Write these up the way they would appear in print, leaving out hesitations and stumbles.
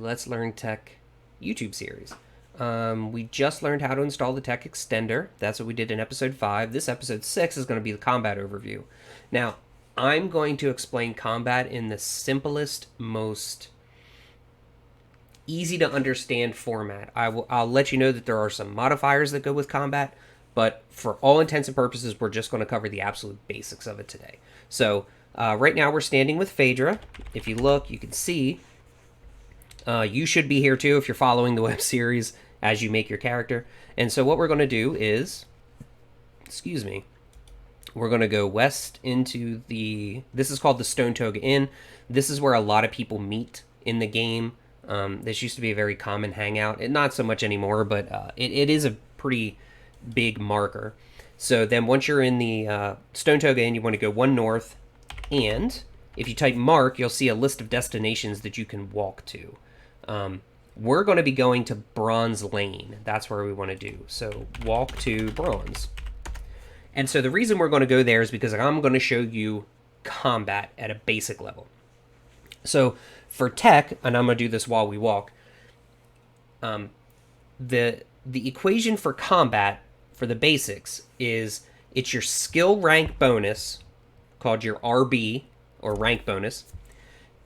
Let's Learn Tech YouTube series. We just learned how to install the tech extender. That's what we did in episode 5. This episode 6 is going to be the combat overview. Now, I'm going to explain combat in the simplest, most easy to understand format. I'll let you know that there are some modifiers that go with combat, but for all intents and purposes, we're just going to cover the absolute basics of it today. So right now we're standing with Phaedra. If you look, you can see you should be here too if you're following the web series as you make your character. And so what we're going to do is, we're going to go west into this is called the Stone Toga Inn. This is where a lot of people meet in the game. This used to be a very common hangout. Not so much anymore, but it is a pretty big marker. So then once you're in the Stone Toga Inn, you want to go one north, and if you type mark, you'll see a list of destinations that you can walk to. We're going to be going to Bronze Lane. That's where we want to do. So walk to Bronze. And so the reason we're going to go there is because I'm going to show you combat at a basic level. So for tech, and I'm going to do this while we walk, the equation for combat for the basics is it's your skill rank bonus called your RB or rank bonus,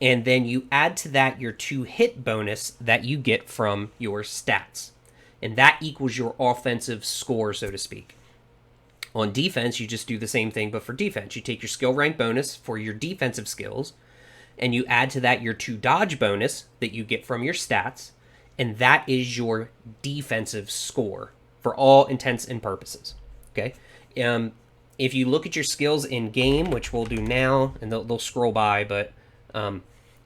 and then you add to that your 2 hit bonus that you get from your stats, and that equals your offensive score, so to speak. On defense, you just do the same thing, but for defense, you take your skill rank bonus for your defensive skills, and you add to that your 2 dodge bonus that you get from your stats, and that is your defensive score for all intents and purposes. Okay? If you look at your skills in game, which we'll do now, and they'll scroll by, but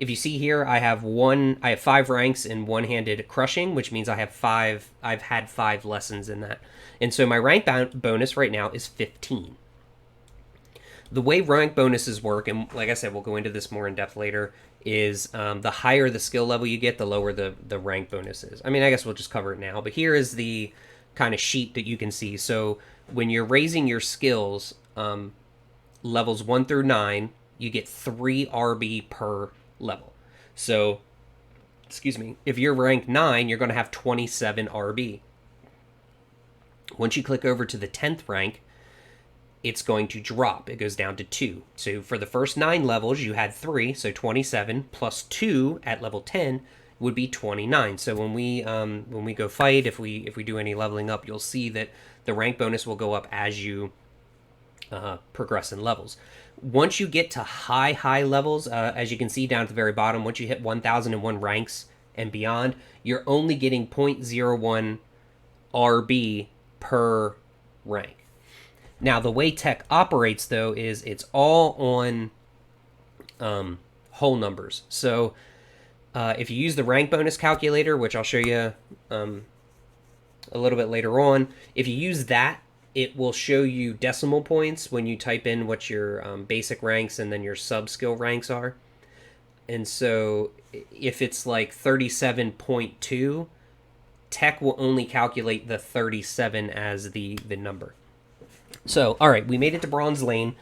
if you see here, I have 5 ranks in one-handed crushing, which means I've had 5 lessons in that. And so my rank bonus right now is 15. The way rank bonuses work, and like I said, we'll go into this more in depth later, is the higher the skill level you get, the lower the rank bonus is. I mean, I guess we'll just cover it now, but here is the kind of sheet that you can see. So when you're raising your skills, levels 1 through 9, you get 3 RB per level. So, if you're rank 9, you're going to have 27 RB. Once you click over to the 10th rank, it's going to drop. It goes down to 2. So for the first 9 levels, you had 3, so 27 plus 2 at level 10 would be 29. So when we go fight, if we do any leveling up, you'll see that the rank bonus will go up as you progress in levels. Once you get to high levels, as you can see down at the very bottom, once you hit 1001 ranks and beyond, you're only getting 0.01 RB per rank. Now, the way tech operates, though, is it's all on whole numbers. So if you use the rank bonus calculator, which I'll show you a little bit later on, if you use that, it will show you decimal points when you type in what your basic ranks and then your sub-skill ranks are. And so if it's like 37.2, tech will only calculate the 37 as the number. So, all right, we made it to Bronze Lane.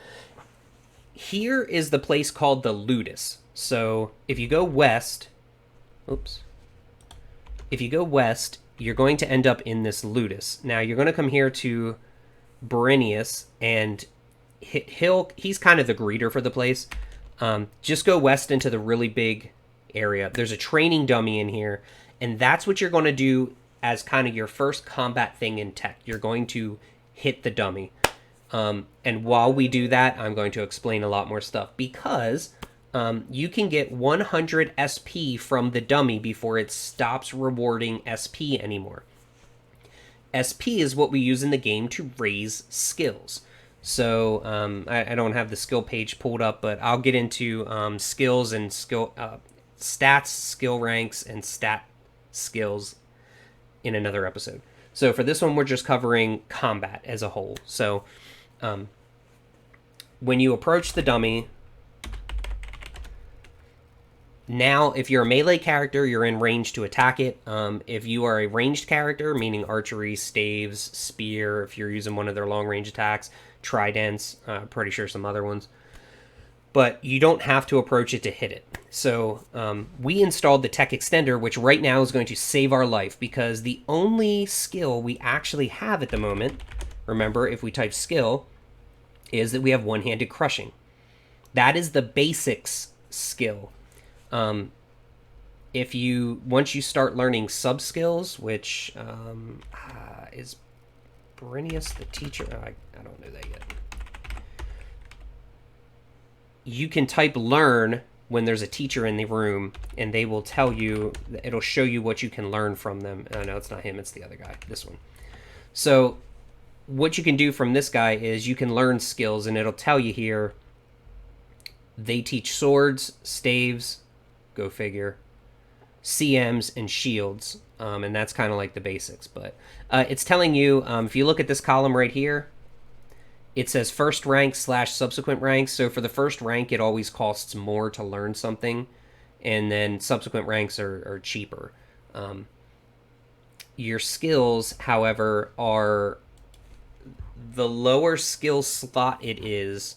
Here is the place called the Ludus. So if you go west, you're going to end up in this Ludus. Now, you're going to come here to Berenius, and he's kind of the greeter for the place. Just go west into the really big area. There's a training dummy in here, and that's what you're going to do as kind of your first combat thing in tech. You're going to hit the dummy. And while we do that, I'm going to explain a lot more stuff, because you can get 100 SP from the dummy before it stops rewarding SP anymore. SP is what we use in the game to raise skills. So I don't have the skill page pulled up, but I'll get into skills and stats, skill ranks, and stat skills in another episode. So for this one, we're just covering combat as a whole. So when you approach the dummy, now, if you're a melee character, you're in range to attack it. If you are a ranged character, meaning archery, staves, spear, if you're using one of their long-range attacks, tridents, pretty sure some other ones, but you don't have to approach it to hit it. So we installed the tech extender, which right now is going to save our life, because the only skill we actually have at the moment, remember, if we type skill, is that we have one-handed crushing. That is the basics skill. If you once you start learning sub skills, which is Brennius the teacher? I don't know that yet. You can type learn when there's a teacher in the room, and they will tell you, it'll show you what you can learn from them. Oh, no, it's not him, it's the other guy, this one. So what you can do from this guy is you can learn skills, and it'll tell you here, they teach swords, staves, go figure, CMs, and shields. And that's kind of like the basics. But it's telling you, if you look at this column right here, it says first rank / subsequent ranks. So for the first rank, it always costs more to learn something, and then subsequent ranks are cheaper. Your skills, however, are the lower skill slot it is,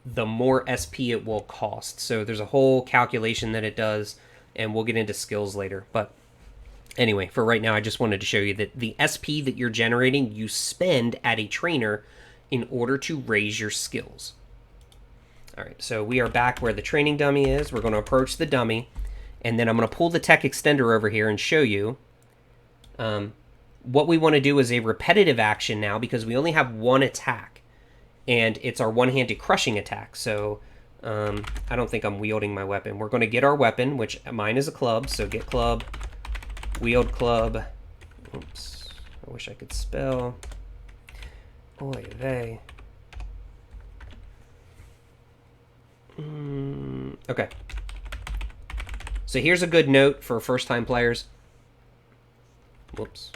the more SP it will cost. So there's a whole calculation that it does, and we'll get into skills later. But anyway, for right now, I just wanted to show you that the SP that you're generating, you spend at a trainer in order to raise your skills. All right, so we are back where the training dummy is. We're going to approach the dummy, and then I'm going to pull the tech extender over here and show you. What we want to do is a repetitive action now, because we only have one attack, and it's our one-handed crushing attack. So I don't think I'm wielding my weapon. We're going to get our weapon, which mine is a club, so get club, wield club. Oops, I wish I could spell. Oy vey. Okay. So here's a good note for first-time players. Whoops.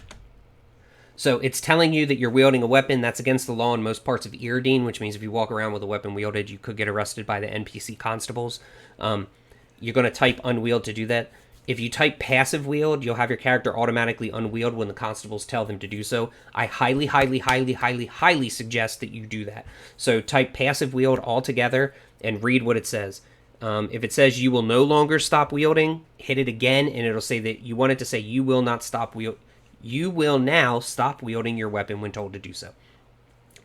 So it's telling you that you're wielding a weapon. That's against the law in most parts of Iridian, which means if you walk around with a weapon wielded, you could get arrested by the NPC constables. You're going to type unwield to do that. If you type passive wield, you'll have your character automatically unwield when the constables tell them to do so. I highly, highly, highly, highly, highly suggest that you do that. So type passive wield all together and read what it says. If it says you will no longer stop wielding, hit it again, and it'll say that you want it to say you will not stop wield. You will now stop wielding your weapon when told to do so.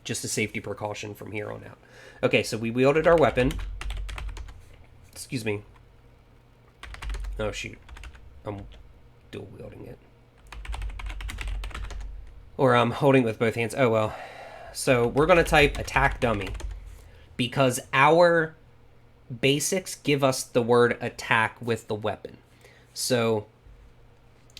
Just a safety precaution from here on out. Okay, so we wielded our weapon. Excuse me. Oh, shoot. I'm dual wielding it. Or I'm holding it with both hands. Oh, well. So we're going to type attack dummy, because our basics give us the word attack with the weapon. So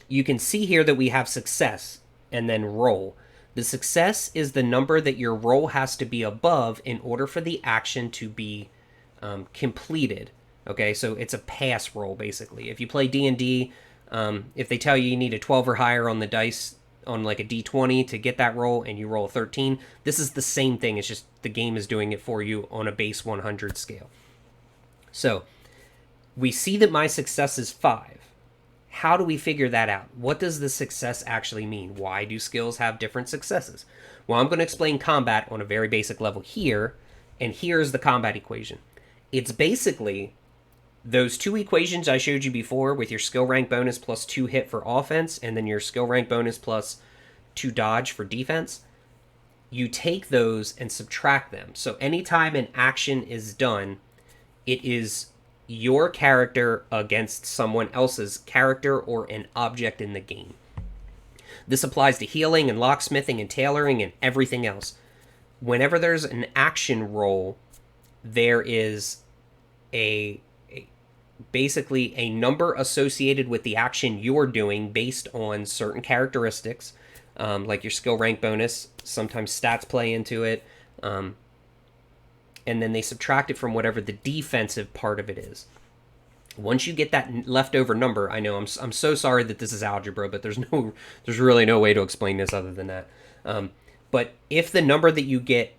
you can see here that we have success and then roll. The success is the number that your roll has to be above in order for the action to be completed. Okay, so it's a pass roll, basically. If you play D&D, if they tell you need a 12 or higher on the dice, on like a D20 to get that roll, and you roll a 13, this is the same thing. It's just the game is doing it for you on a base 100 scale. So we see that my success is 5. How do we figure that out? What does the success actually mean? Why do skills have different successes? Well, I'm going to explain combat on a very basic level here, and here's the combat equation. It's basically those two equations I showed you before with your skill rank bonus plus 2 hit for offense, and then your skill rank bonus plus 2 dodge for defense. You take those and subtract them. So anytime an action is done, it is your character against someone else's character or an object in the game. This applies to healing and locksmithing and tailoring and everything else. Whenever there's an action roll, there is basically a number associated with the action you're doing based on certain characteristics, like your skill rank bonus. Sometimes stats play into it, and then they subtract it from whatever the defensive part of it is. Once you get that leftover number, I know I'm so sorry that this is algebra, but there's really no way to explain this other than that. But if the number that you get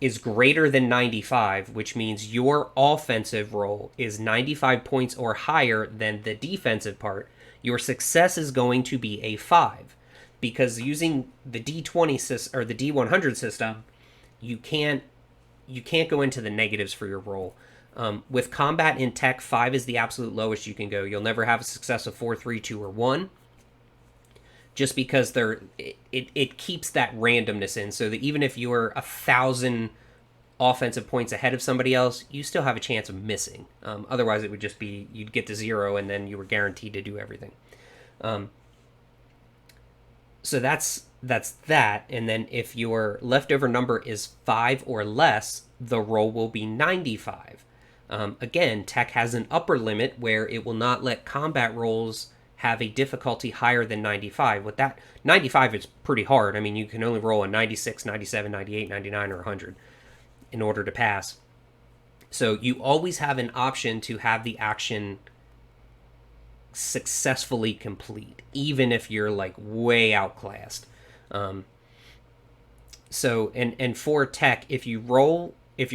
is greater than 95, which means your offensive roll is 95 points or higher than the defensive part, your success is going to be a 5. Because using the D20 system or the D100 system, you can't you can't go into the negatives for your roll. With combat in tech, 5 is the absolute lowest you can go. You'll never have a success of 4, 3, 2, or 1, just because it keeps that randomness in, so that even if you're 1,000 offensive points ahead of somebody else, you still have a chance of missing. Otherwise, it would just be you'd get to 0 and then you were guaranteed to do everything. So that's that. And then if your leftover number is 5 or less, the roll will be 95. Again, tech has an upper limit where it will not let combat rolls have a difficulty higher than 95. With that, 95 is pretty hard. I mean, you can only roll a 96, 97, 98, 99, or 100 in order to pass. So you always have an option to have the action successfully complete, even if you're like way outclassed. So for tech, if your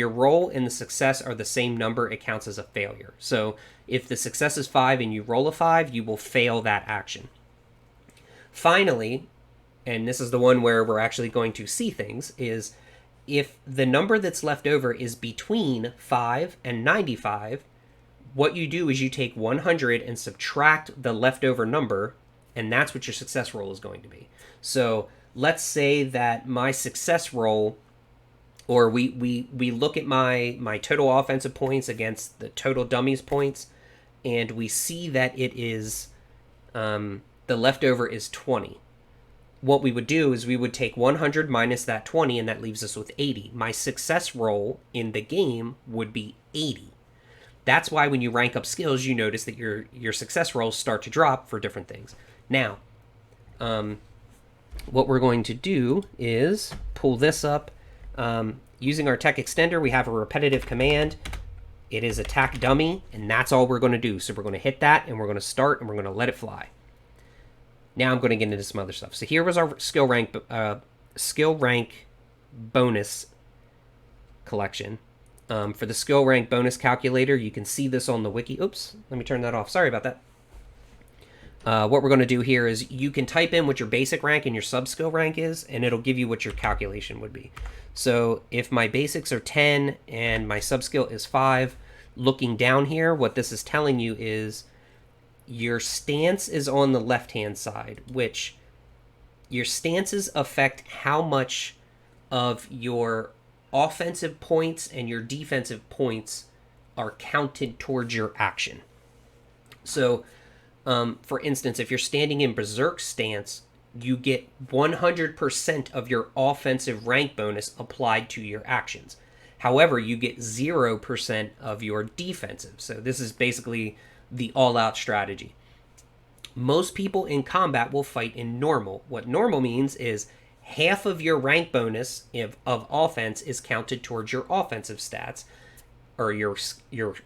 roll and the success are the same number, it counts as a failure. So if the success is 5 and you roll a 5, you will fail that action. Finally, and this is the one where we're actually going to see things, is if the number that's left over is between 5 and 95, what you do is you take 100 and subtract the leftover number, and that's what your success roll is going to be. So let's say that my success roll, or we look at my total offensive points against the total dummies points, and we see that it is the leftover is 20. What we would do is we would take 100 minus that 20, and that leaves us with 80. My success roll in the game would be 80. That's why when you rank up skills, you notice that your success rolls start to drop for different things. Now, what we're going to do is pull this up. Using our tech extender, we have a repetitive command. It is attack dummy, and that's all we're going to do. So we're going to hit that, and we're going to start, and we're going to let it fly. Now I'm going to get into some other stuff. So here was our skill rank bonus collection. For the skill rank bonus calculator, you can see this on the wiki. Oops, let me turn that off. Sorry about that. What we're going to do here is you can type in what your basic rank and your sub-skill rank is, and it'll give you what your calculation would be. So if my basics are 10 and my sub-skill is 5, looking down here, what this is telling you is your stance is on the left-hand side, which your stances affect how much of your offensive points and your defensive points are counted towards your action. So, for instance, if you're standing in Berserk stance, you get 100% of your offensive rank bonus applied to your actions. However, you get 0% of your defensive. So this is basically the all-out strategy. Most people in combat will fight in normal. What normal means is half of your rank bonus of offense is counted towards your offensive stats, or your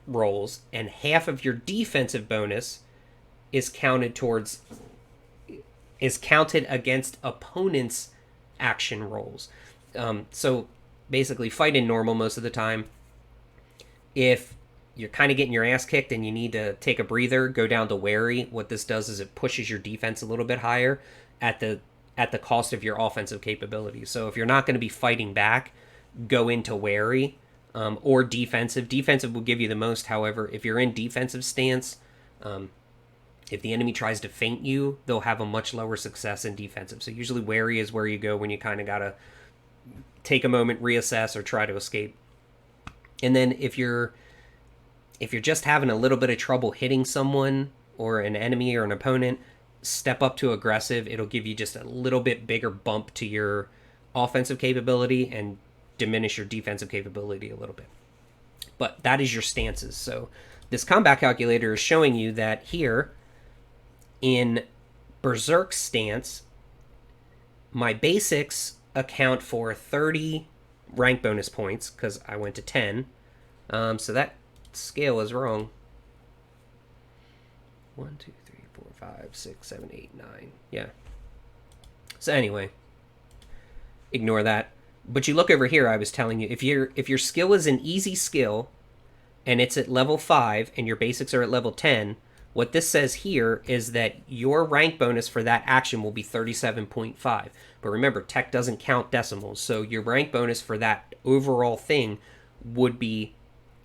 rolls, and half of your defensive bonus is counted against opponents' action rolls. So basically, fight in normal most of the time. If you're kind of getting your ass kicked and you need to take a breather, go down to wary. What this does is it pushes your defense a little bit higher at the cost of your offensive capabilities. So if you're not going to be fighting back, go into wary, or defensive. Defensive will give you the most. However, if you're in defensive stance, if the enemy tries to feint you, they'll have a much lower success in defensive. So usually wary is where you go when you kind of got to take a moment, reassess, or try to escape. And then if you're just having a little bit of trouble hitting someone or an enemy or an opponent, step up to aggressive. It'll give you just a little bit bigger bump to your offensive capability and diminish your defensive capability a little bit. But that is your stances. So this combat calculator is showing you that here in Berserk stance, my basics account for 30 rank bonus points because I went to 10. So that scale is wrong. 1, 2, 3, 4, 5, 6, 7, 8, 9. Yeah. So anyway, ignore that. But you look over here, I was telling you, if your skill is an easy skill and it's at level 5 and your basics are at level 10, what this says here is that your rank bonus for that action will be 37.5. But remember, tech doesn't count decimals, so your rank bonus for that overall thing would be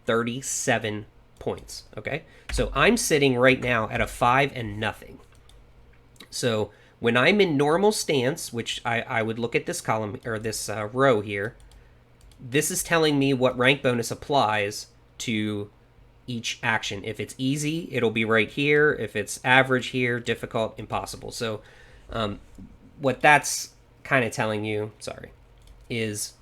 37 points. Okay, so I'm sitting right now at a 5 and nothing. So when I'm in normal stance, which I would look at this column or this row here, this is telling me what rank bonus applies to each action. If it's easy, it'll be right here. If it's average here, difficult, impossible. So what that's kind of telling you, is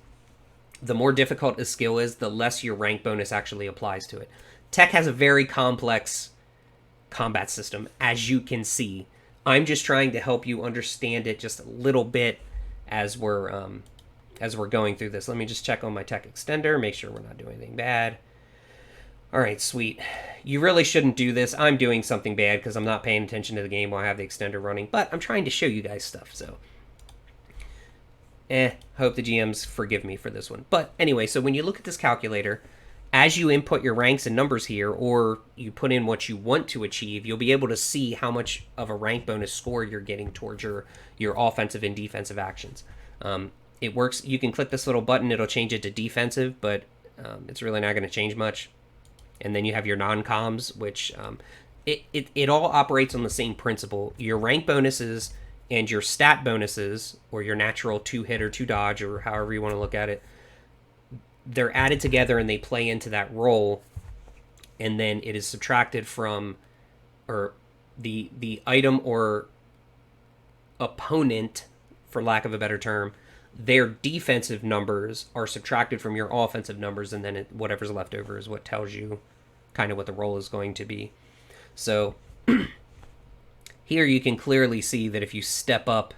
the more difficult a skill is, the less your rank bonus actually applies to it. Tech has a very complex combat system, as you can see. I'm just trying to help you understand it just a little bit as we're going through this. Let me just check on my tech extender, make sure we're not doing anything bad. All right, sweet. You really shouldn't do this. I'm doing something bad because I'm not paying attention to the game while I have the extender running, but I'm trying to show you guys stuff, so. Hope the GMs forgive me for this one. But anyway, so when you look at this calculator, as you input your ranks and numbers here, or you put in what you want to achieve, you'll be able to see how much of a rank bonus score you're getting towards your offensive and defensive actions. It works. You can click this little button. It'll change it to defensive, but it's really not going to change much. And then you have your non-coms, which it all operates on the same principle. Your rank bonuses and your stat bonuses, or your natural 2-hit or 2-dodge, or however you want to look at it, they're added together and they play into that roll, and then it is subtracted from, or the item or opponent, for lack of a better term, their defensive numbers are subtracted from your offensive numbers, and then whatever's left over is what tells you kind of what the roll is going to be. So here you can clearly see that if you step up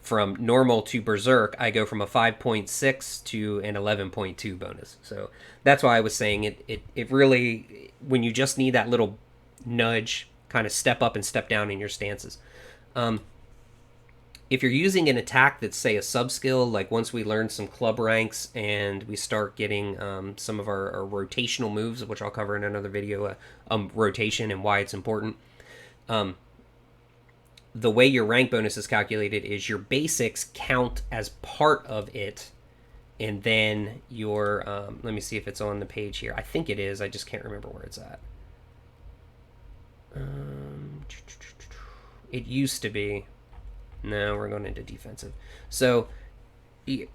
from normal to berserk, I go from a 5.6 to an 11.2 bonus. So that's why I was saying it really, when you just need that little nudge, kind of step up and step down in your stances. If you're using an attack that's, say, a sub-skill, like once we learn some club ranks and we start getting some of our rotational moves, which I'll cover in another video, rotation and why it's important, the way your rank bonus is calculated is your basics count as part of it, and then your, let me see if it's on the page here. I think it is. I just can't remember where it's at. It used to be. No, we're going into defensive. So here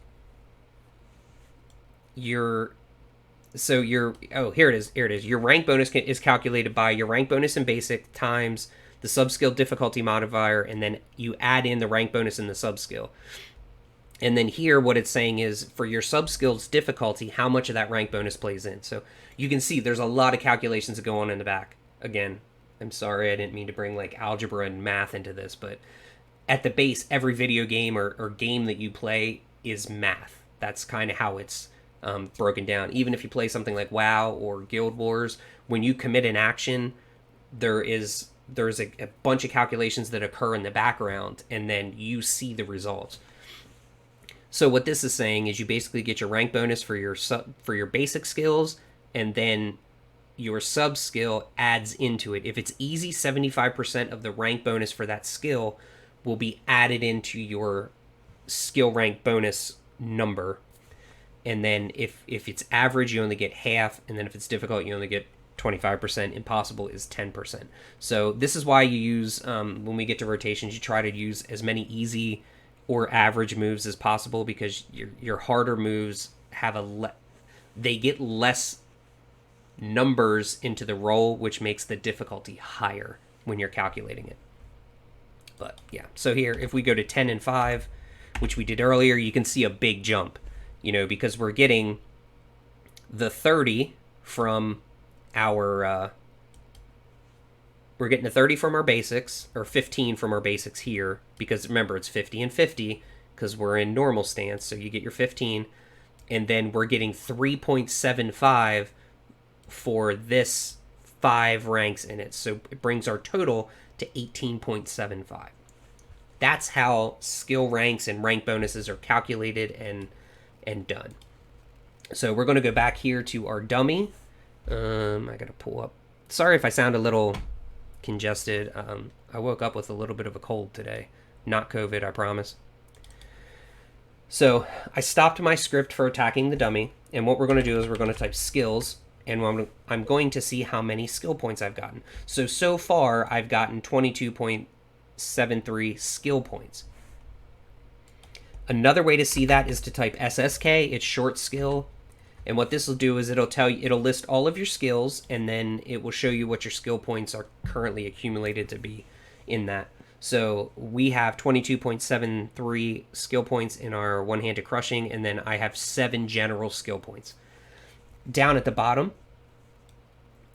it is. Your rank bonus is calculated by your rank bonus in basic times the sub-skill difficulty modifier, and then you add in the rank bonus in the sub-skill. And then here what it's saying is for your sub-skill's difficulty, how much of that rank bonus plays in. So you can see there's a lot of calculations that go on in the back. Again, I'm sorry, I didn't mean to bring like algebra and math into this, but at the base, every video game or game that you play is math. That's kind of how it's broken down. Even if you play something like WoW or Guild Wars, when you commit an action, there's a bunch of calculations that occur in the background, and then you see the results. So what this is saying is you basically get your rank bonus for your basic skills, and then your sub skill adds into it. If it's easy, 75% of the rank bonus for that skill will be added into your skill rank bonus number. And then if it's average, you only get half, and then if it's difficult, you only get 25%. Impossible is 10%. So this is why you use, when we get to rotations, you try to use as many easy or average moves as possible, because your harder moves have they get less numbers into the roll, which makes the difficulty higher when you're calculating it. But yeah, so here, if we go to 10 and 5, which we did earlier, you can see a big jump, because we're getting the 30 from our, we're getting the 30 from our basics, or 15 from our basics here, because remember, it's 50 and 50, because we're in normal stance, so you get your 15, and then we're getting 3.75 for this 5 ranks in it, so it brings our total to 18.75. That's how skill ranks and rank bonuses are calculated and done. So we're going to go back here to our dummy. I gotta pull up. Sorry if I sound a little congested. I woke up with a little bit of a cold today. Not COVID, I promise. So I stopped my script for attacking the dummy, And what we're going to do is we're going to type skills, and I'm going to see how many skill points I've gotten. So far, I've gotten 22.73 skill points. Another way to see that is to type SSK, it's short skill. And what this will do is it'll list all of your skills, and then it will show you what your skill points are currently accumulated to be in that. So we have 22.73 skill points in our one-handed crushing, and then I have 7 general skill points. Down at the bottom,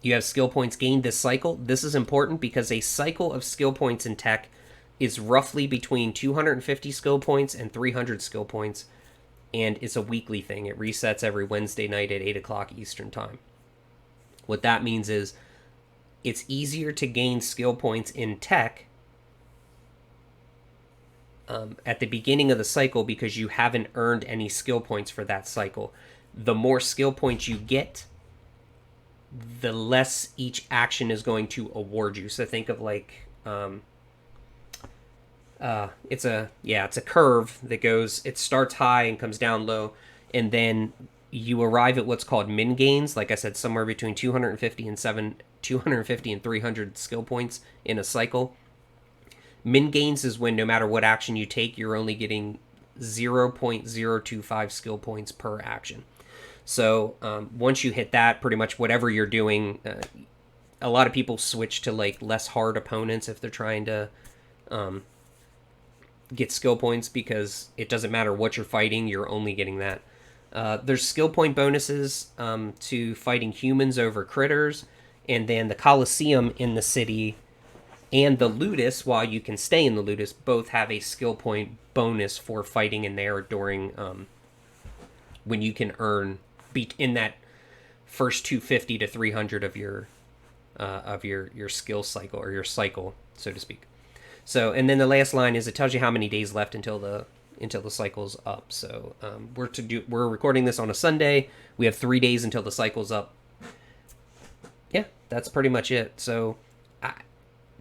you have skill points gained this cycle. This is important because a cycle of skill points in tech is roughly between 250 skill points and 300 skill points, and it's a weekly thing. It resets every Wednesday night at 8 o'clock Eastern Time. What that means is it's easier to gain skill points in tech at the beginning of the cycle because you haven't earned any skill points for that cycle. The more skill points you get, the less each action is going to award you. So think of like it's a curve that goes, it starts high and comes down low, and then you arrive at what's called min gains. Like I said, somewhere between 250 and 300 skill points in a cycle. Min gains is when no matter what action you take, you're only getting 0.025 skill points per action. So once you hit that, pretty much whatever you're doing, a lot of people switch to like less hard opponents if they're trying to get skill points, because it doesn't matter what you're fighting, you're only getting that. There's skill point bonuses to fighting humans over critters, and then the Coliseum in the city and the Ludus, while you can stay in the Ludus, both have a skill point bonus for fighting in there during when you can earn in that first 250 to 300 of your skill cycle, or your cycle, so to speak. So, and then the last line is it tells you how many days left until the cycle's up. So we're recording this on a Sunday. We have 3 days until the cycle's up. Yeah, that's pretty much it. So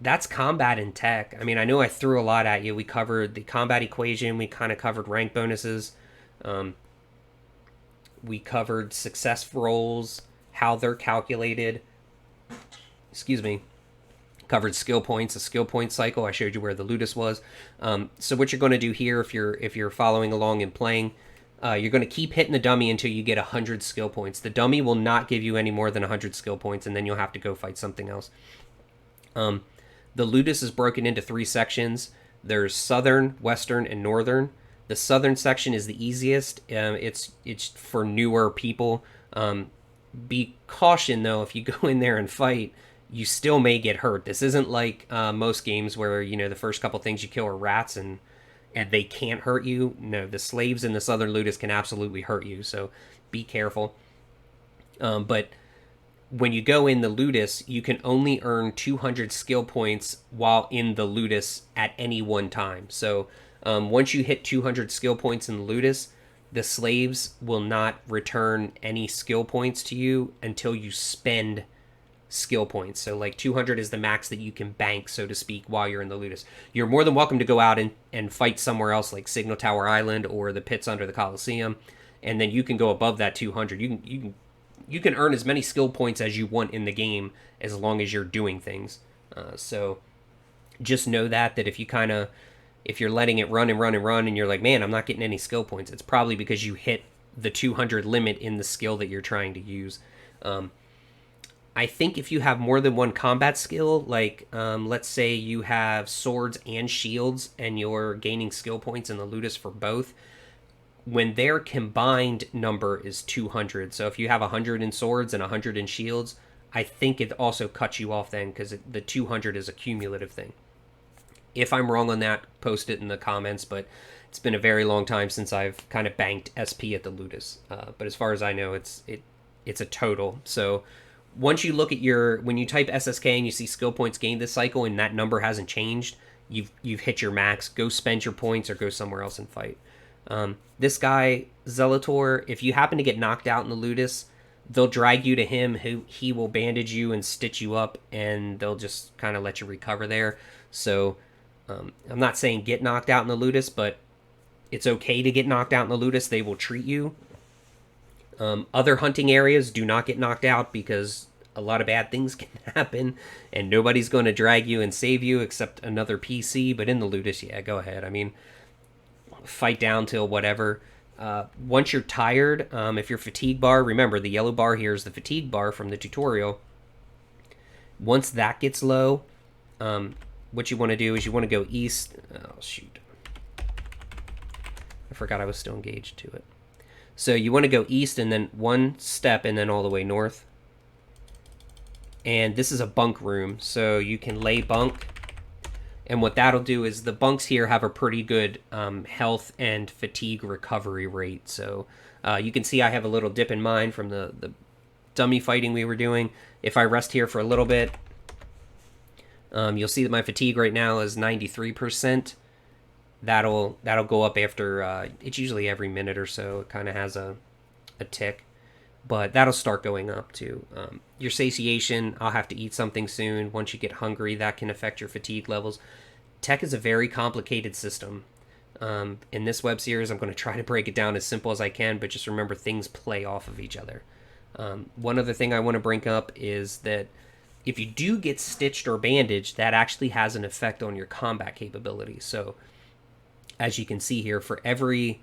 that's combat in tech. I mean, I know I threw a lot at you. We covered the combat equation. We kind of covered rank bonuses. We covered success rolls, how they're calculated. Excuse me. Covered skill points, a skill point cycle. I showed you where the Ludus was. So what you're going to do here, if you're following along and playing, you're going to keep hitting the dummy until you get 100 skill points. The dummy will not give you any more than 100 skill points, and then you'll have to go fight something else. The Ludus is broken into 3 sections. There's southern, western, and northern. The southern section is the easiest. It's for newer people. Be caution though, if you go in there and fight, you still may get hurt. This isn't like most games where, you know, the first couple things you kill are rats and they can't hurt you. No, the slaves in the southern Ludus can absolutely hurt you, so be careful. But when you go in the Ludus, you can only earn 200 skill points while in the Ludus at any one time. So once you hit 200 skill points in the Ludus, the slaves will not return any skill points to you until you spend skill points. So like 200 is the max that you can bank, so to speak, while you're in the Ludus. You're more than welcome to go out and fight somewhere else like Signal Tower Island or the pits under the Coliseum, and then you can go above that 200. You can earn as many skill points as you want in the game as long as you're doing things. So just know that if you're letting it run and run and run and you're like, man, I'm not getting any skill points, it's probably because you hit the 200 limit in the skill that you're trying to use. I think if you have more than one combat skill, like let's say you have swords and shields and you're gaining skill points in the Ludus for both, when their combined number is 200. So if you have 100 in swords and 100 in shields, I think it also cuts you off then, because the 200 is a cumulative thing. If I'm wrong on that, post it in the comments, but it's been a very long time since I've kind of banked SP at the Ludus. But as far as I know, it's a total. So once you look at when you type SSK and you see skill points gained this cycle and that number hasn't changed, you've hit your max. Go spend your points or go somewhere else and fight. This guy, Zelator, if you happen to get knocked out in the Ludus, they'll drag you to him. He will bandage you and stitch you up, and they'll just kind of let you recover there. So I'm not saying get knocked out in the Ludus, but it's okay to get knocked out in the Ludus. They will treat you. Other hunting areas do not get knocked out because a lot of bad things can happen, and nobody's going to drag you and save you except another PC. But in the Ludus, yeah, go ahead. I mean, fight down till whatever. Once you're tired, if your fatigue bar, remember the yellow bar here is the fatigue bar from the tutorial. Once that gets low, what you want to do is you want to go east. Oh, shoot. I forgot I was still engaged to it. So you want to go east and then one step and then all the way north. And this is a bunk room, so you can lay bunk. And what that'll do is the bunks here have a pretty good health and fatigue recovery rate. So you can see I have a little dip in mine from the dummy fighting we were doing. If I rest here for a little bit, you'll see that my fatigue right now is 93%. That'll go up after, it's usually every minute or so. It kind of has a tick. But that'll start going up too. Your satiation, I'll have to eat something soon. Once you get hungry, that can affect your fatigue levels. Tech is a very complicated system. In this web series, I'm going to try to break it down as simple as I can, but just remember things play off of each other. One other thing I want to bring up is that if you do get stitched or bandaged, that actually has an effect on your combat capability. So as you can see here, for every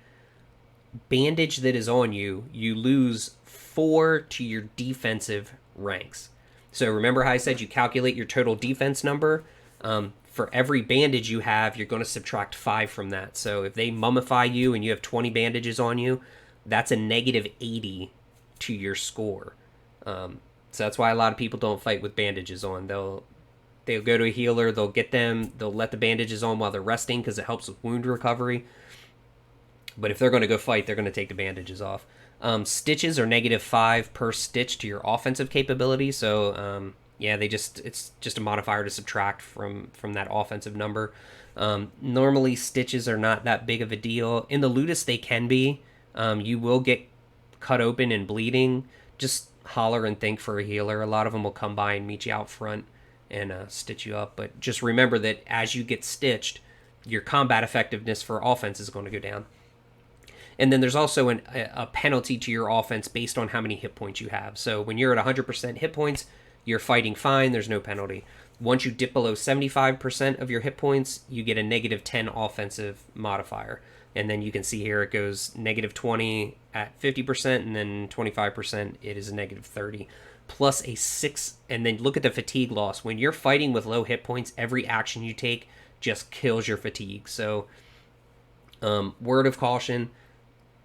bandage that is on you, you lose 4 to your defensive ranks. So remember how I said you calculate your total defense number? For every bandage you have, you're going to subtract 5 from that. So if they mummify you and you have 20 bandages on you, that's a negative 80 to your score. So that's why a lot of people don't fight with bandages on. They'll go to a healer, they'll let the bandages on while they're resting because it helps with wound recovery. But if they're going to go fight, they're going to take the bandages off. Stitches are -5 per stitch to your offensive capability. So yeah, it's just a modifier to subtract from that offensive number. Normally stitches are not that big of a deal. In the Ludus they can be. You will get cut open and bleeding. Just holler and think for a healer. A lot of them will come by and meet you out front and stitch you up. But just remember that as you get stitched, your combat effectiveness for offense is going to go down. And then there's also a penalty to your offense based on how many hit points you have. So when you're at 100% hit points, you're fighting fine, there's no penalty. Once you dip below 75% of your hit points, you get a -10 offensive modifier. And then you can see here it goes -20 at 50%, and then 25% it is a -30. Plus a 6, and then look at the fatigue loss. When you're fighting with low hit points, every action you take just kills your fatigue. So word of caution,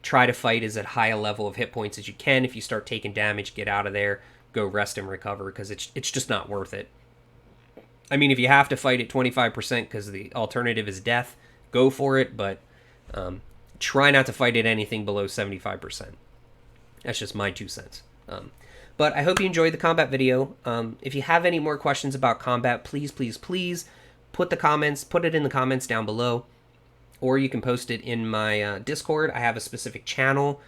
try to fight as at high a level of hit points as you can. If you start taking damage, get out of there, go rest and recover, because it's just not worth it. I mean, if you have to fight at 25% because the alternative is death, go for it, but try not to fight at anything below 75%. That's just my 2 cents. But I hope you enjoyed the combat video. If you have any more questions about combat, please put it in the comments down below. Or you can post it in my Discord. I have a specific channel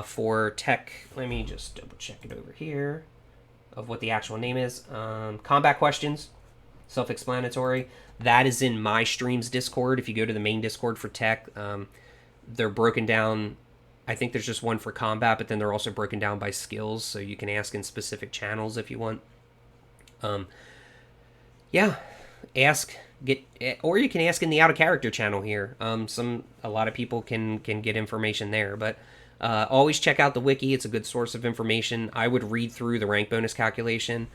for tech. Let me just double check it over here of what the actual name is. Combat questions, self-explanatory. That is in my stream's Discord. If you go to the main Discord for tech, they're broken down. I think there's just one for combat, but then they're also broken down by skills, so you can ask in specific channels if you want. Yeah, or you can ask in the out of character channel here. A lot of people can get information there, but always check out the wiki. It's a good source of information. I would read through the rank bonus calculation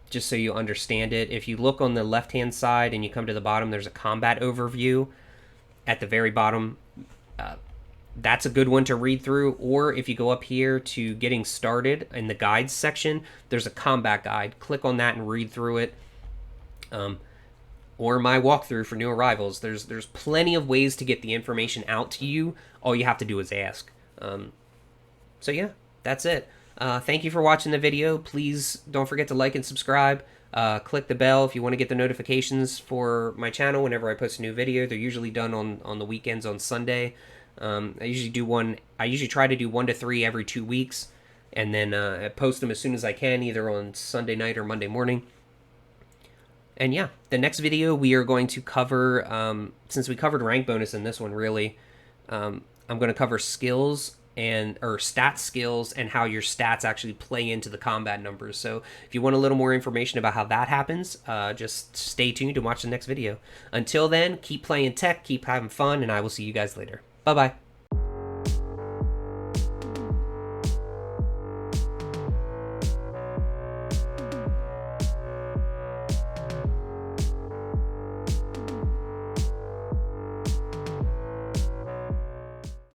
just so you understand it. If you look on the left hand side and you come to the bottom, there's a combat overview at the very bottom. That's a good one to read through. Or if you go up here to getting started in the guides section, there's a combat guide. Click on that and read through it. Or my walkthrough for new arrivals. There's plenty of ways to get the information out to you. All you have to do is ask. So yeah, that's it. Thank you for watching the video. Please don't forget to like and subscribe. Click the bell if you want to get the notifications for my channel whenever I post a new video. They're usually done on the weekends on Sunday. I usually try to do 1 to 3 every 2 weeks, and then I post them as soon as I can, either on Sunday night or Monday morning. And yeah, the next video we are going to cover, since we covered rank bonus in this one, really, I'm going to cover skills and or stat skills and how your stats actually play into the combat numbers. So if you want a little more information about how that happens, just stay tuned and watch the next video. Until then, keep playing tech, keep having fun, and I will see you guys later. Bye bye.